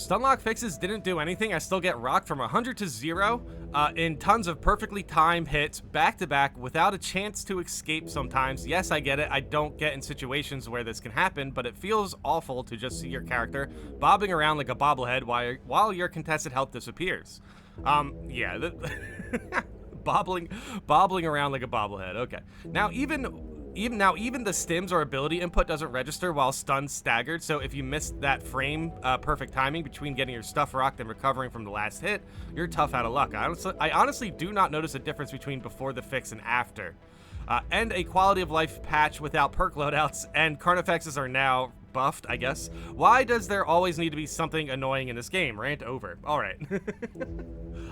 Stunlock fixes didn't do anything. I still get rocked from 100 to 0 in tons of perfectly timed hits back to back without a chance to escape sometimes. Yes, I get it. I don't get in situations where this can happen, but it feels awful to just see your character bobbing around like a bobblehead while your contested health disappears. Yeah, bobbling around like a bobblehead. Okay. Now even the stims or ability input doesn't register while stunned staggered, so if you missed that frame perfect timing between getting your stuff rocked and recovering from the last hit, you're tough out of luck. I honestly do not notice a difference between before the fix and after. And a quality of life patch without perk loadouts, and Carnifexes are now buffed, I guess. Why does there always need to be something annoying in this game? Rant over. Alright.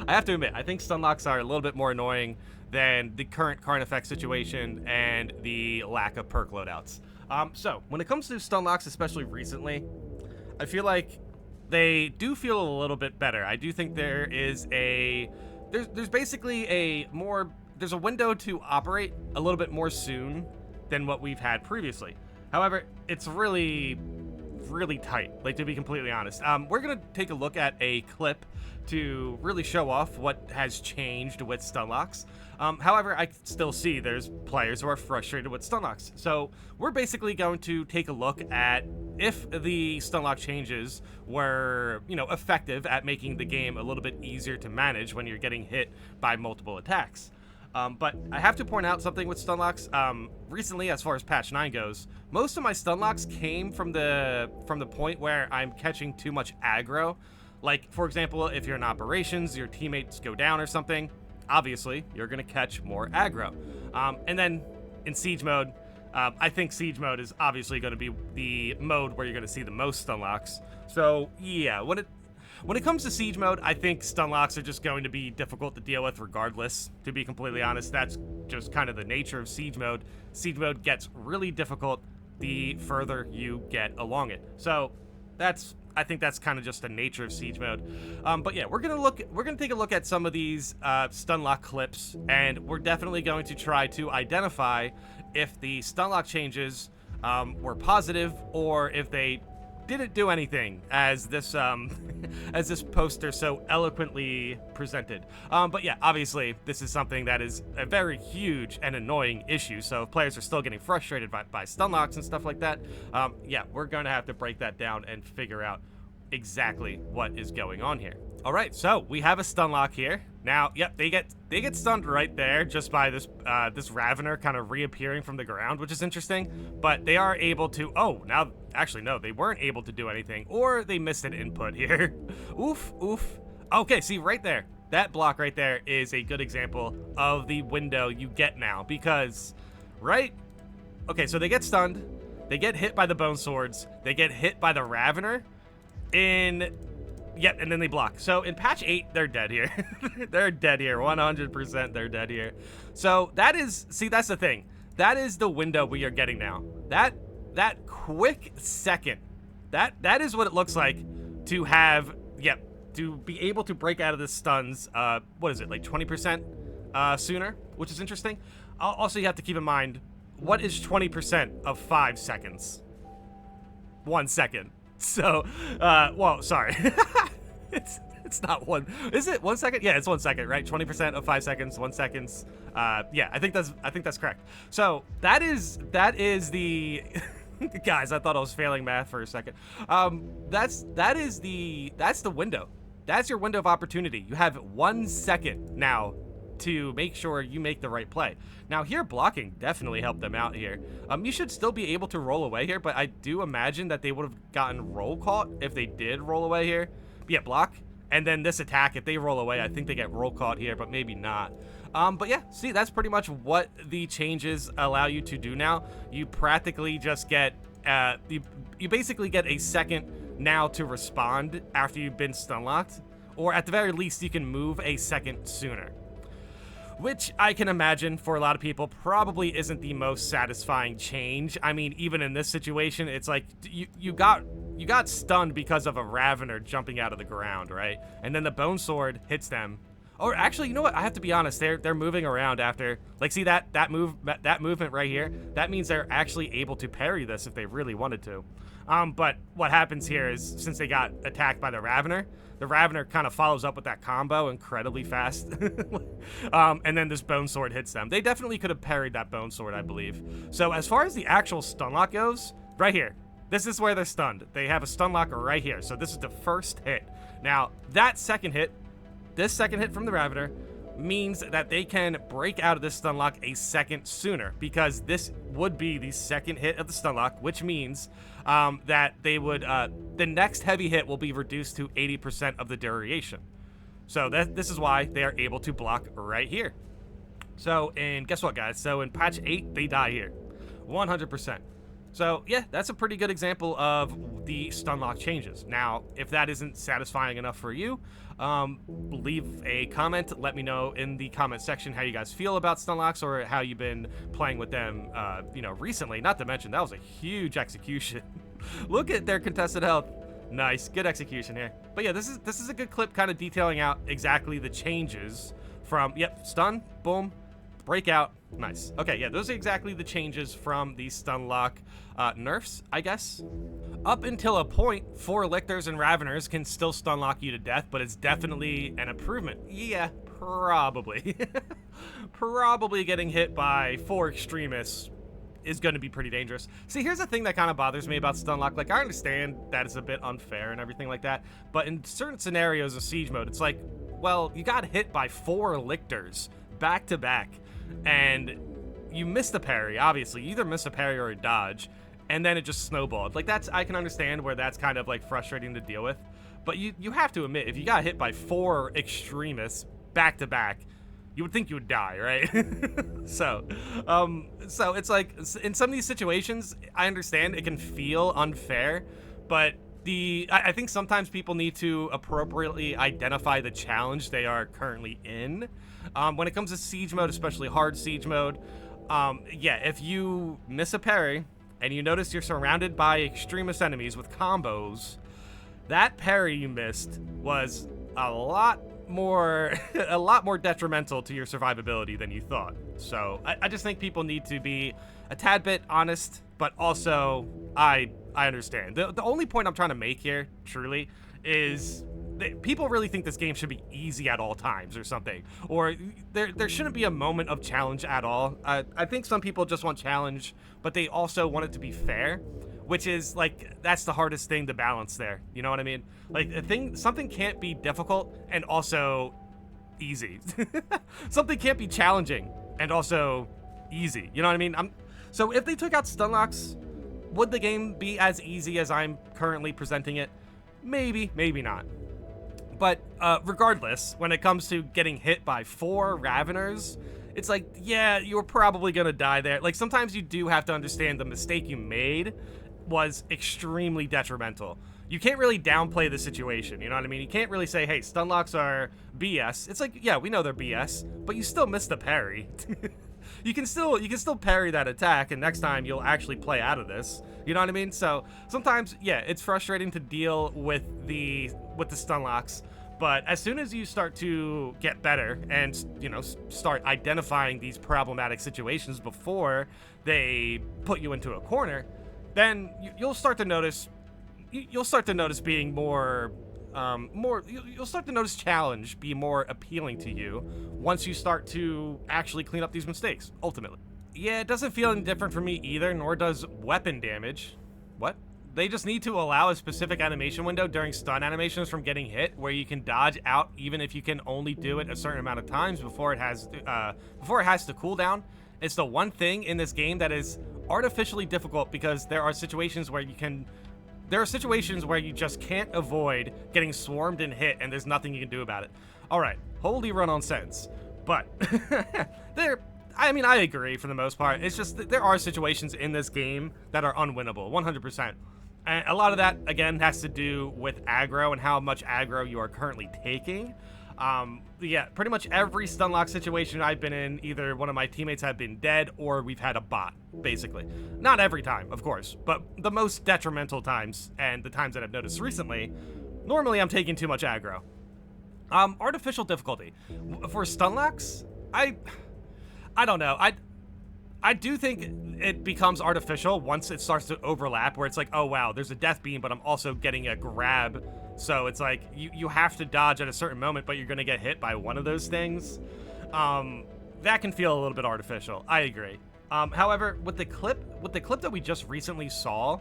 I have to admit, I think Stunlocks are a little bit more annoying than the current Carnifex situation and the lack of perk loadouts. So, when it comes to Stunlocks, especially recently, I feel like they do feel a little bit better. I do think there is there's basically there's a window to operate a little bit more soon than what we've had previously. However, it's really tight, like, to be completely honest. We're gonna take a look at a clip to really show off what has changed with Stunlocks. However, I still see there's players who are frustrated with Stunlocks. So we're basically going to take a look at if the Stunlock changes were, effective at making the game a little bit easier to manage when you're getting hit by multiple attacks. But I have to point out something with Stunlocks. Recently, as far as patch 9 goes, most of my Stunlocks came from the point where I'm catching too much aggro. Like, for example, if you're in operations, your teammates go down or something, obviously, you're going to catch more aggro. And then in Siege mode, I think Siege mode is obviously going to be the mode where you're going to see the most Stunlocks. So, yeah, when it comes to Siege mode, I think Stunlocks are just going to be difficult to deal with regardless, to be completely honest. That's just kind of the nature of Siege mode. Siege mode gets really difficult the further you get along it. So, I think that's kind of just the nature of Siege mode. But yeah, we're gonna take a look at some of these Stunlock clips, and we're definitely going to try to identify if the Stunlock changes were positive or if they didn't do anything, as this poster so eloquently presented. But yeah, obviously this is something that is a very huge and annoying issue. So if players are still getting frustrated by Stunlocks and stuff like that, yeah, we're gonna have to break that down and figure out exactly what is going on here. All right, so we have a Stunlock here. Now, yep, they get stunned right there just by this Ravener kind of reappearing from the ground, which is interesting. But they are able to. Oh, now actually no, they weren't able to do anything, or they missed an input here. Oof, oof. Okay, see right there, that block right there is a good example of the window you get now, because okay, so they get stunned, they get hit by the bone swords, they get hit by the Ravener, yep, and then they block. So in patch 8, they're dead here. They're dead here. 100% they're dead here. So that's the thing. That is the window we are getting now. That quick second. That is what it looks like to have, yep, to be able to break out of the stuns, what is it, like 20% sooner, which is interesting. Also, you have to keep in mind, what is 20% of 5 seconds? 1 second. So, well, sorry. It's not one. Is it 1 second? Yeah, it's 1 second, right? 20% of 5 seconds, 1 second. Yeah, I think that's correct. So that is the guys. I thought I was failing math for a second. That's the window. That's your window of opportunity. You have 1 second now to make sure you make the right play. Now here, blocking definitely helped them out here. You should still be able to roll away here, but I do imagine that they would have gotten roll caught if they did roll away here. But yeah, block, and then this attack, if they roll away, I think they get roll caught here, but maybe not. But yeah, see, that's pretty much what the changes allow you to do now. You practically just get, you basically get a second now to respond after you've been Stunlocked, or at the very least, you can move a second sooner. Which I can imagine for a lot of people probably isn't the most satisfying change. I mean, even in this situation, it's like you got stunned because of a Ravener jumping out of the ground, right? And then the Bone Sword hits them. Or actually, you know what? I have to be honest. They're moving around after. Like, see that movement right here? That means they're actually able to parry this if they really wanted to. But what happens here is, since they got attacked by the Ravener kind of follows up with that combo incredibly fast. And then this Bone Sword hits them. They definitely could have parried that Bone Sword, I believe. So as far as the actual Stunlock goes, right here, this is where they're stunned. They have a Stunlock right here. So this is the first hit. Now, that second hit, this second hit from the Ravener, means that they can break out of this Stunlock a second sooner, because this would be the second hit of the Stunlock, which means that they would, the next heavy hit will be reduced to 80% of the duration. So this is why they are able to block right here. So, and guess what, guys? So in patch 8, they die here, 100%. So yeah, that's a pretty good example of the Stunlock changes. Now, if that isn't satisfying enough for you, leave a comment. Let me know in the comment section how you guys feel about Stunlocks, or how you've been playing with them, recently. Not to mention, that was a huge execution. Look at their contested health. Nice, good execution here. But yeah, this is a good clip, kind of detailing out exactly the changes from, yep, stun, boom, breakout. Nice. Okay, yeah, those are exactly the changes from the Stunlock nerfs, I guess. Up until a point, 4 Lictors and Raveners can still Stunlock you to death, but it's definitely an improvement. Yeah, probably. Probably getting hit by 4 Extremists is going to be pretty dangerous. See, here's the thing that kind of bothers me about Stunlock. Like, I understand that it's a bit unfair and everything like that, but in certain scenarios of Siege mode, it's like, well, you got hit by 4 Lictors back to back, and you missed a parry. Obviously, you either miss a parry or a dodge, and then it just snowballed. Like, that's, I can understand where that's kind of like frustrating to deal with, but you have to admit, if you got hit by 4 Extremists back to back, you would think you would die, right? So it's like, in some of these situations, I understand it can feel unfair, but I think sometimes people need to appropriately identify the challenge they are currently in. When it comes to Siege mode, especially hard Siege mode, yeah, if you miss a parry and you notice you're surrounded by extremist enemies with combos, that parry you missed was a lot more detrimental to your survivability than you thought. So I just think people need to be a tad bit honest, but also I understand. The only point I'm trying to make here, truly, is that people really think this game should be easy at all times or something, or there shouldn't be a moment of challenge at all. I think some people just want challenge, but they also want it to be fair, which is like, that's the hardest thing to balance there. You know what I mean? Like, something can't be difficult and also easy. Something can't be challenging and also easy. You know what I mean? So if they took out Stunlocks, would the game be as easy as I'm currently presenting it? Maybe, maybe not. But regardless, when it comes to getting hit by 4 Raveners, it's like, yeah, you're probably gonna die there. Like, sometimes you do have to understand the mistake you made was extremely detrimental. You can't really downplay the situation, you know what I mean? You can't really say, hey, Stunlocks are BS. It's like, yeah, we know they're BS, but you still missed a parry. You can still parry that attack, and next time you'll actually play out of this. You know what I mean? So sometimes, yeah, it's frustrating to deal with the Stunlocks, but as soon as you start to get better and, you know, start identifying these problematic situations before they put you into a corner, then you'll start to notice being more you'll start to notice challenge be more appealing to you once you start to actually clean up these mistakes, ultimately. Yeah, it doesn't feel any different for me either, nor does weapon damage. What? They just need to allow a specific animation window during stun animations from getting hit, where you can dodge out even if you can only do it a certain amount of times before it has to cool down. It's the one thing in this game that is artificially difficult, because there are situations where you just can't avoid getting swarmed and hit, and there's nothing you can do about it. All right, holy run-on sense. But I agree for the most part. It's just that there are situations in this game that are unwinnable, 100%. And a lot of that, again, has to do with aggro and how much aggro you are currently taking. Yeah, pretty much every Stunlock situation I've been in, either one of my teammates have been dead or we've had a bot, basically. Not every time, of course, but the most detrimental times, and the times that I've noticed recently, normally I'm taking too much aggro. Artificial difficulty. For Stunlocks, I don't know. I do think it becomes artificial once it starts to overlap, where it's like, oh wow, there's a death beam, but I'm also getting a grab. So it's like you have to dodge at a certain moment, but you're gonna get hit by one of those things. That can feel a little bit artificial. I agree. However, with the clip that we just recently saw,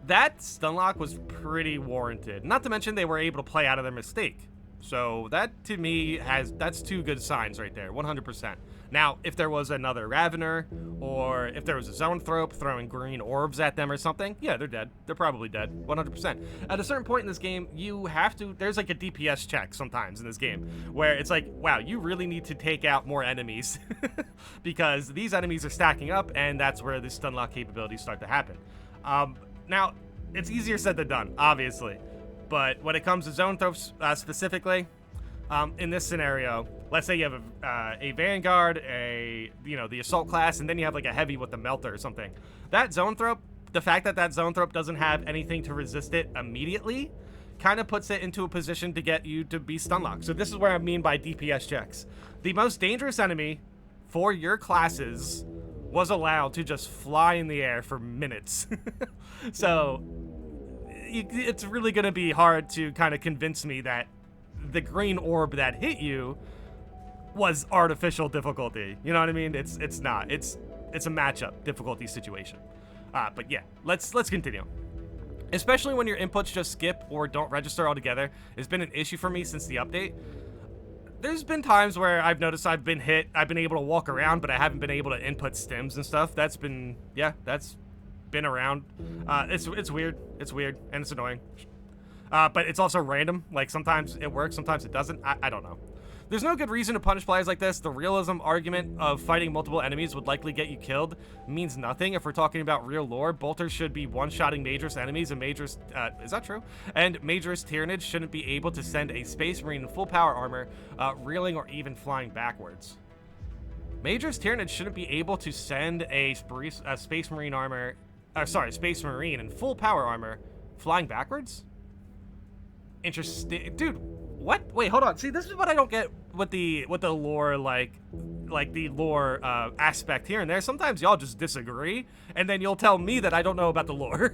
that Stunlock was pretty warranted. Not to mention they were able to play out of their mistake. So that, to me, that's two good signs right there, 100%. Now, if there was another Ravener, or if there was a Zoanthrope throwing green orbs at them or something, yeah, they're dead. They're probably dead, 100%. At a certain point in this game, you have to, there's like a DPS check sometimes in this game, where it's like, wow, you really need to take out more enemies, because these enemies are stacking up, and that's where the Stunlock capabilities start to happen. Now, it's easier said than done, obviously. But when it comes to Zoanthropes specifically, in this scenario, let's say you have a Vanguard, the Assault class, and then you have like a Heavy with the Melter or something. That Zoanthrope, the fact that Zoanthrope doesn't have anything to resist it immediately, kind of puts it into a position to get you to be Stunlocked. So this is what I mean by DPS checks. The most dangerous enemy for your classes was allowed to just fly in the air for minutes. So it's really going to be hard to kind of convince me that the green orb that hit you was artificial difficulty. You know what I mean? It's not. It's a matchup difficulty situation. But yeah, let's continue. Especially when your inputs just skip or don't register altogether, it's been an issue for me since the update. There's been times where I've noticed I've been hit, I've been able to walk around, but I haven't been able to input stims and stuff. That's been around. It's weird, and it's annoying. But it's also random. Like, sometimes it works, sometimes it doesn't. I don't know. There's no good reason to punish players like this. The realism argument of fighting multiple enemies would likely get you killed means nothing. If we're talking about real lore, bolters should be one-shotting Major's enemies, and Major's, is that true? And Major's Tyrannid shouldn't be able to send a Space Marine in full power armor, reeling or even flying backwards. Major's Tyrannid shouldn't be able to send a Space Marine armor, Space Marine in full power armor, flying backwards? Interesting. Dude, what? Wait, hold on. See, this is what I don't get with the lore, like the lore aspect here and there. Sometimes y'all just disagree, and then you'll tell me that I don't know about the lore.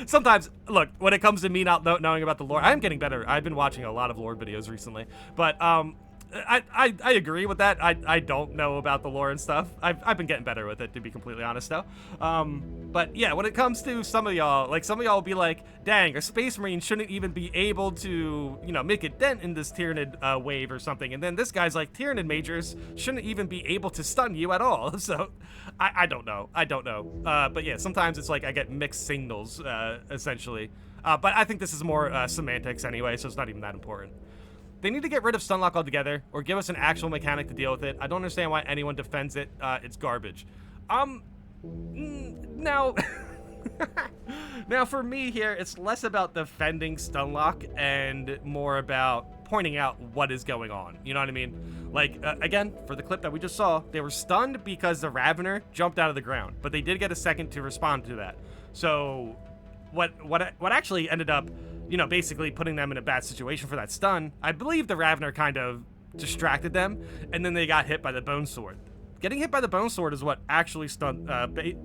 Sometimes, look, when it comes to me not knowing about the lore, I'm getting better. I've been watching a lot of lore videos recently, but I agree with that. I don't know about the lore and stuff. I've been getting better with it, to be completely honest, though. But yeah, when it comes to some of y'all will be like, dang, a Space Marine shouldn't even be able to, make a dent in this Tyrannid wave or something. And then this guy's like, Tyrannid Majors shouldn't even be able to stun you at all. So I don't know. But yeah, sometimes it's like I get mixed signals, essentially. But I think this is more semantics anyway, so it's not even that important. They need to get rid of Stunlock altogether, or give us an actual mechanic to deal with it. I don't understand why anyone defends it. It's garbage. Now, now for me here, it's less about defending Stunlock and more about pointing out what is going on. You know what I mean? Like, again, for the clip that we just saw, they were stunned because the Ravener jumped out of the ground, but they did get a second to respond to that. So what actually ended up, basically putting them in a bad situation for that stun, I believe the Ravener kind of distracted them, and then they got hit by the Bone Sword. Getting hit by the Bone Sword is what actually stunned,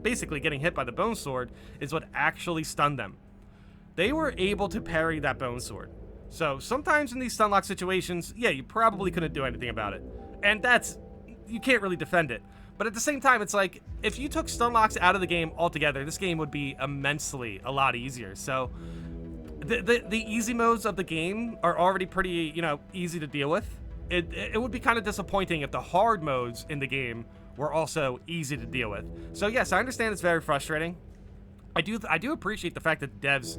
basically getting hit by the Bone Sword is what actually stunned them. They were able to parry that Bone Sword. So sometimes in these Stunlock situations, yeah, you probably couldn't do anything about it. And you can't really defend it. But at the same time, it's like, if you took Stunlocks out of the game altogether, this game would be immensely a lot easier. So the easy modes of the game are already pretty, easy to deal with. It would be kind of disappointing if the hard modes in the game were also easy to deal with. So yes, I understand it's very frustrating. I do appreciate the fact that devs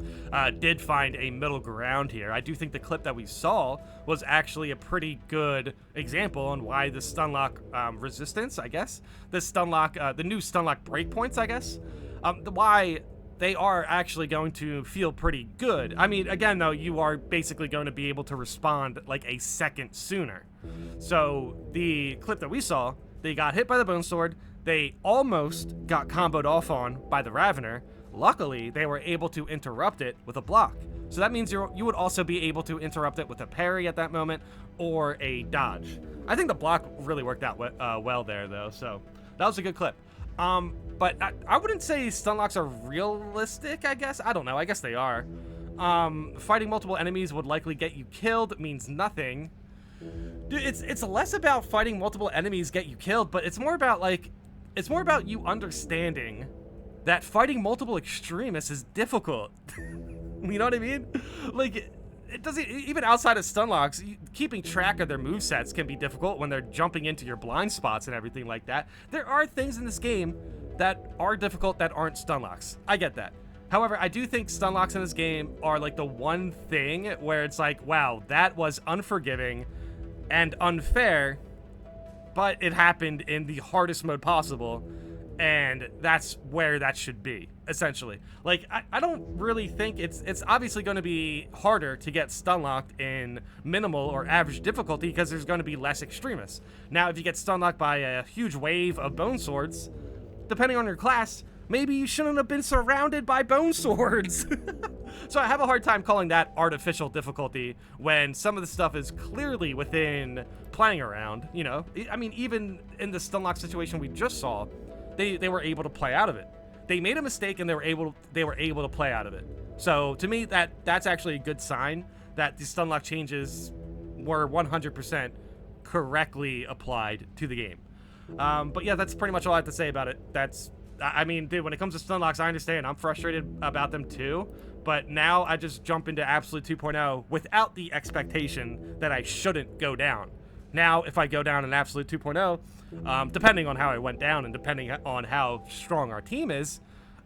did find a middle ground here. I do think the clip that we saw was actually a pretty good example on why the Stunlock resistance, I guess, the new Stunlock breakpoints, I guess, why they are actually going to feel pretty good. I mean, again, though, you are basically going to be able to respond like a second sooner. So the clip that we saw, they got hit by the Bone Sword. They almost got comboed off on by the Ravener. Luckily, they were able to interrupt it with a block. So that means you would also be able to interrupt it with a parry at that moment or a dodge. I think the block really worked out well there, though. So That was a good clip. But I wouldn't say stun locks are realistic, I guess. I don't know. I guess they are. Fighting multiple enemies would likely get you killed means nothing. Dude, it's less about fighting multiple enemies get you killed, but it's more about you understanding that fighting multiple extremists is difficult. You know what I mean? Like, it doesn't, even outside of stun locks, keeping track of their movesets can be difficult when they're jumping into your blind spots and everything like that. There are things in this game that are difficult that aren't stun locks. I get that. However, I do think stun locks in this game are like the one thing where it's like, wow, that was unforgiving and unfair, but it happened in the hardest mode possible, and that's where that should be, essentially. Like, I don't really think it's obviously going to be harder to get stun locked in minimal or average difficulty because there's going to be less extremists. Now, if you get stun locked by a huge wave of bone swords, depending on your class, maybe you shouldn't have been surrounded by bone swords. So I have a hard time calling that artificial difficulty when some of the stuff is clearly within playing around, you know? I mean, even in the stunlock situation we just saw, they were able to play out of it. They made a mistake and they were able to play out of it. So to me, that's actually a good sign that the stunlock changes were 100% correctly applied to the game. But yeah, that's pretty much all I have to say about it. I mean, dude, when it comes to stun locks, I understand. I'm frustrated about them too. But now I just jump into Absolute 2.0 without the expectation that I shouldn't go down. Now, if I go down in Absolute 2.0, depending on how I went down and depending on how strong our team is,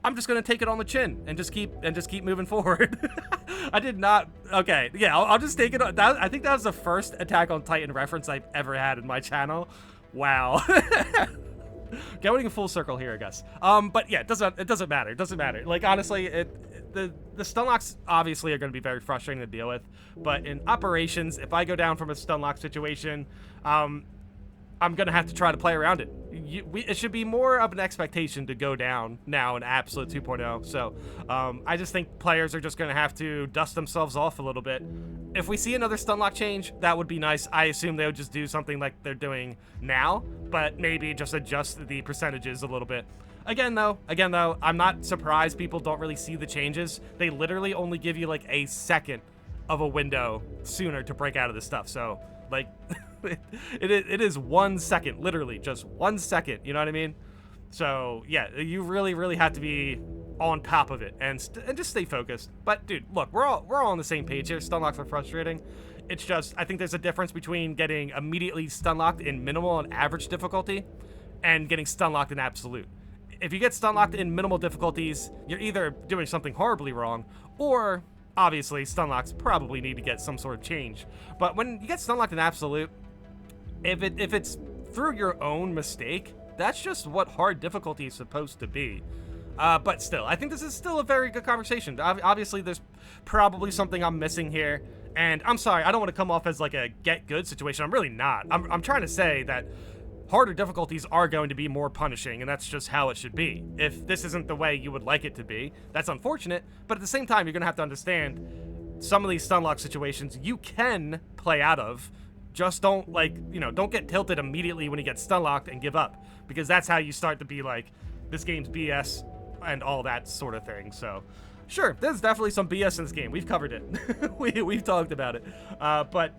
I'm just gonna take it on the chin and just keep moving forward. I did not. Okay, yeah, I'll just take it. I think that was the first Attack on Titan reference I've ever had in my channel. Wow. Going full circle here, I guess. But yeah, it doesn't matter. It doesn't matter. Like, honestly, the stun locks obviously are going to be very frustrating to deal with. But in operations, if I go down from a stun lock situation, I'm going to have to try to play around it. It should be more of an expectation to go down now in Absolute 2.0. So I just think players are just going to have to dust themselves off a little bit. If we see another stun lock change, that would be nice. I assume they would just do something like they're doing now, but maybe just adjust the percentages a little bit. Again though, I'm not surprised people don't really see the changes. They literally only give you like a second of a window sooner to break out of this stuff. So like, it is 1 second, literally just 1 second. You know what I mean? So yeah, you really have to be on top of it and just stay focused. But dude, look, we're all on the same page here. Stun locks are frustrating. It's just, I think there's a difference between getting immediately stun locked in minimal and average difficulty and getting stun locked in absolute. If you get stun locked in minimal difficulties, you're either doing something horribly wrong, or obviously stun locks probably need to get some sort of change. But when you get stun locked in absolute, if it's through your own mistake, that's just what hard difficulty is supposed to be. But still, I think this is still a very good conversation. Obviously, there's probably something I'm missing here. And I'm sorry, I don't want to come off as like a get good situation. I'm really not. I'm trying to say that harder difficulties are going to be more punishing, and that's just how it should be. If this isn't the way you would like it to be, that's unfortunate. But at the same time, you're going to have to understand some of these stun lock situations you can play out of. Just don't, like, you know, don't get tilted immediately when you get stun locked and give up, because that's how you start to be like, this game's BS and all that sort of thing. So sure, there's definitely some BS in this game. We've covered it. We've talked about it. But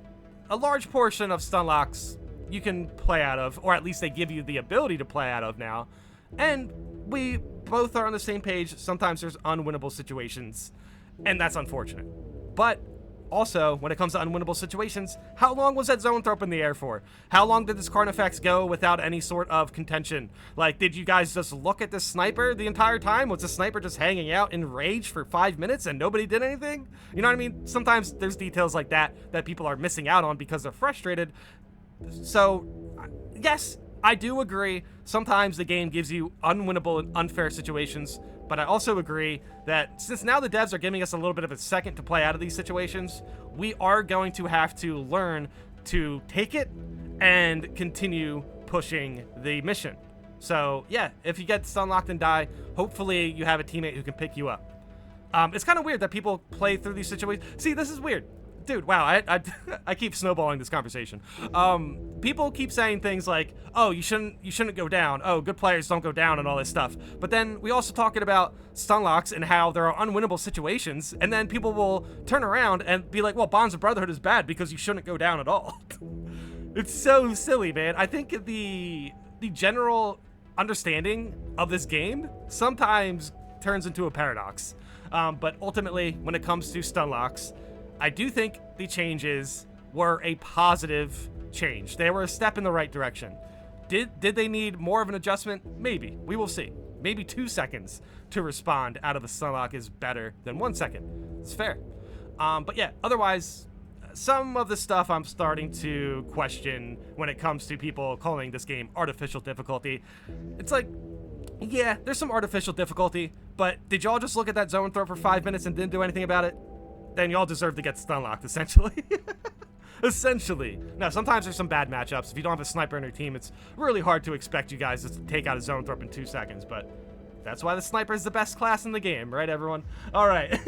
a large portion of stun locks you can play out of, or at least they give you the ability to play out of now. And we both are on the same page. Sometimes there's unwinnable situations, and that's unfortunate. But also, when it comes to unwinnable situations, how long was that zone throw up in the air for? How long did this Carnifex go without any sort of contention? Like, did you guys just look at the sniper the entire time? Was the sniper just hanging out in rage for 5 minutes and nobody did anything? You know what I mean? Sometimes there's details like that that people are missing out on because they're frustrated. So, yes, I do agree. Sometimes the game gives you unwinnable and unfair situations, but I also agree that since now the devs are giving us a little bit of a second to play out of these situations, we are going to have to learn to take it and continue pushing the mission. So, yeah, if you get stun locked and die, hopefully you have a teammate who can pick you up. It's kind of weird that people play through these situations. See, this is weird. Dude, wow, I keep snowballing this conversation. People keep saying things like, oh, you shouldn't go down. Oh, good players don't go down and all this stuff. But then we also talking about stun locks and how there are unwinnable situations, and then people will turn around and be like, well, Bonds of Brotherhood is bad because you shouldn't go down at all. It's so silly, man. I think the general understanding of this game sometimes turns into a paradox. But ultimately, when it comes to stun locks, I do think the changes were a positive change. They were a step in the right direction. Did they need more of an adjustment? Maybe. We will see. Maybe 2 seconds to respond out of a stun lock is better than 1 second. It's fair. But yeah, otherwise, some of the stuff I'm starting to question when it comes to people calling this game artificial difficulty. It's like, yeah, there's some artificial difficulty, but did y'all just look at that zone throw for 5 minutes and didn't do anything about it? Then y'all deserve to get stun locked, essentially. Essentially. Now, sometimes there's some bad matchups. If you don't have a sniper on your team, it's really hard to expect you guys to take out a zone throw in 2 seconds, but that's why the sniper is the best class in the game, right, everyone? All right.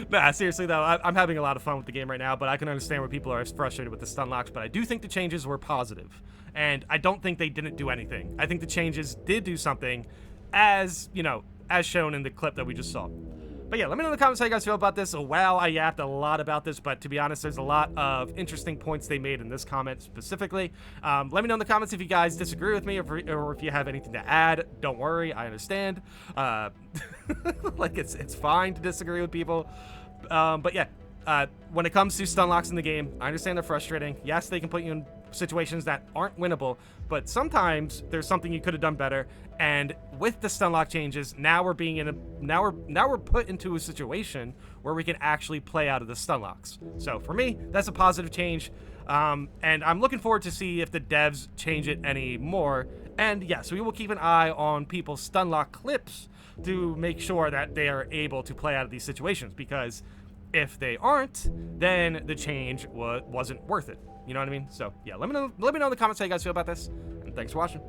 Nah, seriously, though, I'm having a lot of fun with the game right now, but I can understand where people are frustrated with the stun locks, but I do think the changes were positive, and I don't think they didn't do anything. I think the changes did do something, as, you know, as shown in the clip that we just saw. But yeah, let me know in the comments how you guys feel about this. Wow, I yapped a lot about this, but to be honest, there's a lot of interesting points they made in this comment specifically. Let me know in the comments if you guys disagree with me or if you have anything to add. Don't worry, I understand. Like, it's fine to disagree with people. But yeah, when it comes to stun locks in the game, I understand they're frustrating. Yes, they can put you in situations that aren't winnable, but sometimes there's something you could have done better. And with the stun lock changes, now we're put into a situation where we can actually play out of the stun locks. So for me, that's a positive change. And I'm looking forward to see if the devs change it any more. And yes, we will keep an eye on people's stun lock clips to make sure that they are able to play out of these situations, because if they aren't, then the change wasn't worth it. You know what I mean? So yeah, let me know in the comments how you guys feel about this, and thanks for watching.